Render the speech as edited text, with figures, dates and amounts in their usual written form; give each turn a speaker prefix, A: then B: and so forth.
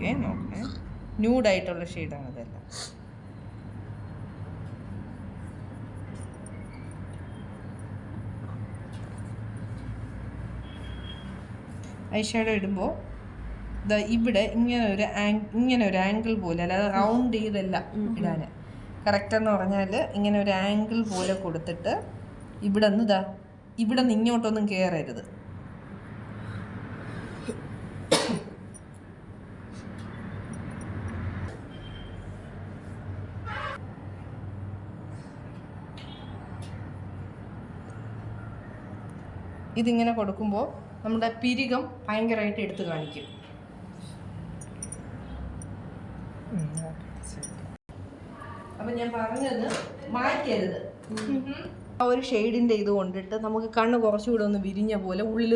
A: Okay നോക്കേ, ന്യൂഡായിട്ടുള്ള ഷെയ്ഡാണ് ഇതെല്ലാം. ഐ ഷാഡോ ഇടുമ്പോൾ ഇവിടെ ഇങ്ങനെ ഒരു ആംഗിൾ പോലെ, അല്ലാതെ റൗണ്ട് ചെയ്തല്ല ഇടാൻ. കറക്റ്റ് എന്ന് പറഞ്ഞാൽ ഇങ്ങനെ ഒരു ആംഗിൾ പോലെ കൊടുത്തിട്ട് ഇവിടെ നിന്ന് ഇങ്ങോട്ടൊന്നും കയറരുത്. ഇതിങ്ങനെ കൊടുക്കുമ്പോൾ നമ്മുടെ പിരികം ഭയങ്കരമായിട്ട് എടുത്ത് കാണിക്കും. അപ്പം ഞാൻ പറഞ്ഞത് മാറ്റരുത്. ആ ഒരു ഷെയ്ഡിൻ്റെ ഇത് കൊണ്ടിട്ട് നമുക്ക് കണ്ണ് കുറച്ചുകൂടെ ഒന്ന് വിരിഞ്ഞ പോലെ ഉള്ളിൽ